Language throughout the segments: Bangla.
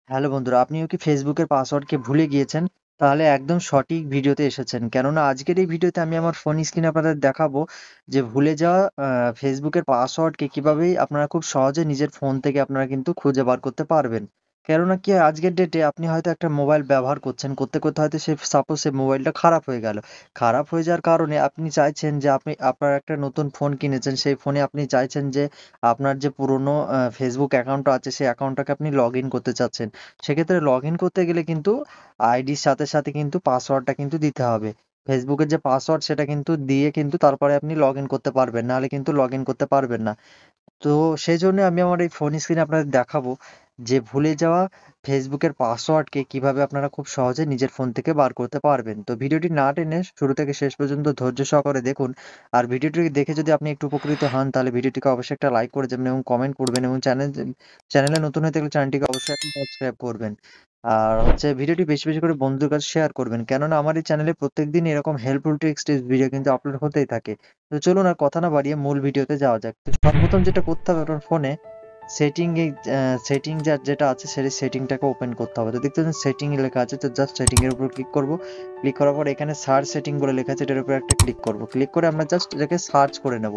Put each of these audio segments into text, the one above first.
হ্যালো বন্ধুরা, আপনিও কি ফেসবুকের পাসওয়ার্ডকে ভুলে গিয়েছেন? তাহলে একদম সঠিক ভিডিওতে এসেছেন। কেননা আজকের এই ভিডিওতে আমি আমার ফোন স্ক্রিনে আপনাদের দেখাবো যে ভুলে যাওয়া ফেসবুকের পাসওয়ার্ডকে কিভাবেই আপনারা খুব সহজে নিজের ফোন থেকে আপনারা কিন্তু খুঁজে বার করতে পারবেন। কেননা কি হয়, আজকের ডেটে আপনি হয়তো একটা মোবাইল ব্যবহার করছেন, করতে, করতে হয়তো সাপোজ সেই মোবাইলটা খারাপ হয়ে গেল। খারাপ হয়ে যাওয়ার কারণে আপনি চাইছেন যে আপনার একটা নতুন ফোন কিনেছেন, সেই ফোনে আপনি চাইছেন যে আপনার যে পুরনো Facebook অ্যাকাউন্টটা আছে সেই অ্যাকাউন্টটাকে আপনি লগইন করতে চাচ্ছেন। সেক্ষেত্রে লগইন করতে গেলে কিন্তু আইডির সাথে, সাথে কিন্তু পাসওয়ার্ডটা কিন্তু দিতে হবে। Facebook এর যে পাসওয়ার্ড সেটা কিন্তু দিয়ে কিন্তু তারপরে আপনি লগইন করতে পারবেন। নাহলে কিন্তু লগইন করতে পারবেন না। তো সেজন্য আমি আমার এই ফোন স্ক্রিনে আপনাদের দেখাবো যে ভুলে যাওয়া ফেসবুকের পাসওয়ার্ডকে কিভাবে আপনারা খুব সহজে নিজের ফোন থেকে বার করতে পারবেন। তো ভিডিওটি না টেনে শুরু থেকে শেষ পর্যন্ত ধৈর্য সহকারে দেখুন। আর ভিডিওটি দেখে যদি আপনি একটু উপকৃত হন তাহলে ভিডিওটিকে অবশ্যই একটা লাইক করে যাবেন এবং কমেন্ট করবেন এবং চ্যানেলে নতুন হয়ে থাকলে চ্যানেলটিকে অবশ্যই আপনি সাবস্ক্রাইব করবেন। আর হচ্ছে ভিডিওটি বেশি, বেশি করে বন্ধুদের কাছে শেয়ার করবেন। কেননা আমার এই চ্যানেলে প্রত্যেকদিন এরকম হেল্পফুল টিপস ভিডিও কিন্তু আপলোড হতেই থাকে। তো চলুন আর কথা না বাড়িয়ে মূল ভিডিওতে যাওয়া যাক। তো সর্বপ্রথম যেটা করতে হবে আপনার ফোনে সেটিং এ সেটিং যেটা আছে সেই সেটিংটাকে ওপেন করতে হবে। তো দেখতে পাচ্ছেন সেটিং এ লেখা আছে। তো জাস্ট সেটিং এর উপর ক্লিক করব। ক্লিক করার পর এখানে সার্চ সেটিং বলে লেখা আছে, এটার উপর একটা ক্লিক করব। ক্লিক করে আমরা জাস্ট এটাকে সার্চ করে নেব।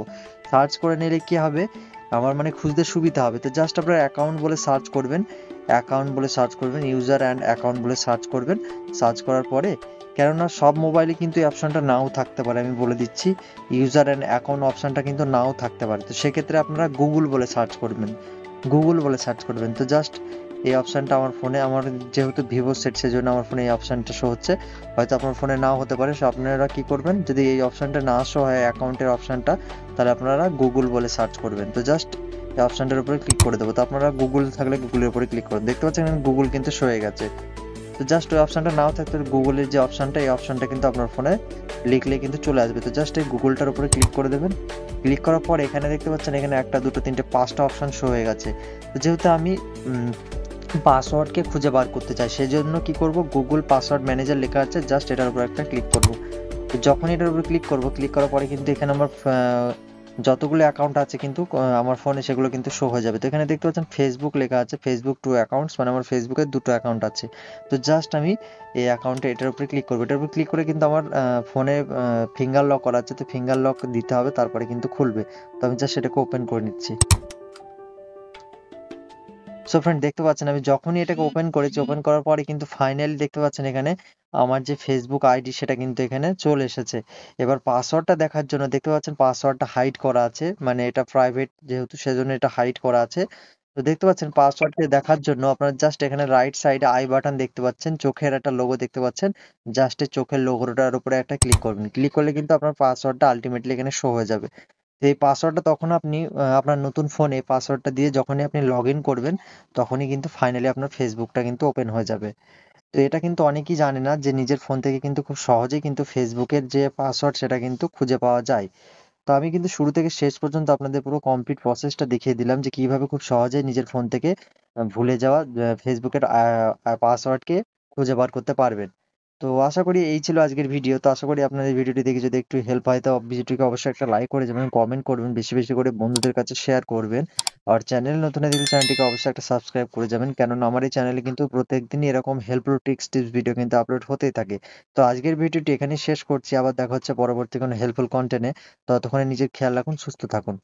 সার্চ করে নিলে কি হবে? আমার মানে খুঁজতে সুবিধা হবে। তো জাস্ট আপনার অ্যাকাউন্ট বলে সার্চ করবেন। অ্যাকাউন্ট বলে সার্চ করবেন। ইউজার অ্যান্ড অ্যাকাউন্ট বলে সার্চ করবেন। সার্চ করার পরে কেননা সব মোবাইলে কিন্তু এই অপশনটা নাও থাকতে পারে, আমি বলে দিচ্ছি। ইউজার অ্যান্ড অ্যাকাউন্ট অপশনটা কিন্তু নাও থাকতে পারে। তো সেক্ষেত্রে আপনারা গুগল বলে সার্চ করবেন। গুগল বলে সার্চ করবেন। তো জাস্ট এই অপশনটা আমার ফোনে, আমার যেহেতু ভিভো সেট সেজন্য আমার ফোনে এই অপশনটা শো হচ্ছে। হয়তো আপনার ফোনে নাও হতে পারে। সো আপনারা কি করবেন, যদি এই অপশনটা না শো হয় অ্যাকাউন্টের অপশনটা, তাহলে আপনারা গুগল বলে সার্চ করবেন। তো জাস্ট এই অপশনটার উপরে ক্লিক করে দেবো। তো আপনারা গুগল থাকলে গুগলের উপরে ক্লিক করুন। দেখতে পাচ্ছেন গুগল কিন্তু শো হয়ে গেছে। তো জাস্ট ওই অপশনটা নাও থাকতে গুগলের যে অপশনটা, এই অপশনটা কিন্তু আপনার ফোনে লিখলে কিন্তু চলে আসবে। তো জাস্ট এই গুগলটার উপরে ক্লিক করে দেবেন। ক্লিক করার পর এখানে দেখতে পাচ্ছেন এখানে 1 2 3 5টা অপশন শো হয়ে গেছে। তো যেহেতু আমি পাসওয়ার্ডকে খুঁজে বার করতে চাই, সেজন্য কি করব, গুগল পাসওয়ার্ড ম্যানেজার লেখা আছে, জাস্ট এটার উপর একটা ক্লিক করব। তো যখন এটার উপর ক্লিক করব, ক্লিক করার পরে কিন্তু এখানে আমার যতগুলো অ্যাকাউন্ট আছে কিন্তু আমার ফোনে সেগুলো কিন্তু শো হয়ে যাবে। তো এখানে দেখতে পাচ্ছেন ফেসবুক লেখা আছে, ফেসবুক 2 অ্যাকাউন্টস, মানে আমার ফেসবুকের 2টো অ্যাকাউন্ট আছে। তো জাস্ট আমি এই অ্যাকাউন্টে এটার উপরে ক্লিক করব। এটার উপর ক্লিক করে কিন্তু আমার ফোনে ফিঙ্গার লক করা আছে। তো ফিঙ্গার লক দিতে হবে, তারপরে কিন্তু খুলবে। তো আমি জাস্ট সেটাকে ওপেন করে নিচ্ছি। সো ফ্রেন্ড, দেখতে পাচ্ছেন আমি যখনই এটাকে ওপেন করেছি, ওপেন করার পরে কিন্তু ফাইনালি দেখতে পাচ্ছেন এখানে আমার যে ফেসবুক আইডি সেটা কিন্তু এখানে চলে এসেছে। এবার পাসওয়ার্ডটা দেখার জন্য দেখতে পাচ্ছেন পাসওয়ার্ডটা হাইড করা আছে, মানে এটা প্রাইভেট যেহেতু সেজন্য এটা হাইড করা আছে। তো দেখতে পাচ্ছেন পাসওয়ার্ডকে দেখার জন্য আপনারা জাস্ট এখানে রাইট সাইডে আই বাটন দেখতে পাচ্ছেন, চোখের একটা লোগো দেখতে পাচ্ছেন। জাস্ট এই চোখের লোগোটার উপরে একটা ক্লিক করবেন। ক্লিক করলে কিন্তু আপনার পাসওয়ার্ডটা আলটিমেটলি এখানে শো হয়ে যাবে। তো এই পাসওয়ার্ডটা তখন আপনি আপনার নতুন ফোনে পাসওয়ার্ডটা দিয়ে যখনই আপনি লগইন করবেন, তখনই কিন্তু ফাইনালি আপনার ফেসবুকটা কিন্তু ওপেন হয়ে যাবে। তো এটা কিন্তু অনেকেই জানে না যে নিজের ফোন থেকে কিন্তু খুব সহজেই কিন্তু ফেসবুকের যে পাসওয়ার্ড সেটা কিন্তু খুঁজে পাওয়া যায়। তো আমি কিন্তু শুরু থেকে শেষ পর্যন্ত আপনাদের পুরো কমপ্লিট প্রসেসটা দেখিয়ে দিলাম যে কিভাবে খুব সহজেই নিজের ফোন থেকে ভুলে যাওয়া ফেসবুকের পাসওয়ার্ডকে খুঁজে বার করতে পারবেন। তো আশা করি এই ছিল আজকের ভিডিও। তো আশা করি আপনার এই ভিডিওটি দেখে যদি একটু হেল্প হয় তো ভিডিওটিকে অবশ্যই একটা লাইক করে যাবেন, কমেন্ট করবেন, বেশি, বেশি করে বন্ধুদের কাছে শেয়ার করবেন। আর চ্যানেল নতুন হয়ে থাকলে চ্যানেলটিকে অবশ্যই একটা সাবস্ক্রাইব করে যাবেন। কেননা আমার এই চ্যানেলে কিন্তু প্রত্যেকদিনই এরকম হেল্পফুল টিপস ভিডিও কিন্তু আপলোড হতেই থাকে। তো আজকের ভিডিওটি এখানেই শেষ করছি। আবার দেখা হচ্ছে পরবর্তী কোনো হেল্পফুল কনটেন্ট এ। ততক্ষণে নিজের খেয়াল রাখুন, সুস্থ থাকুন।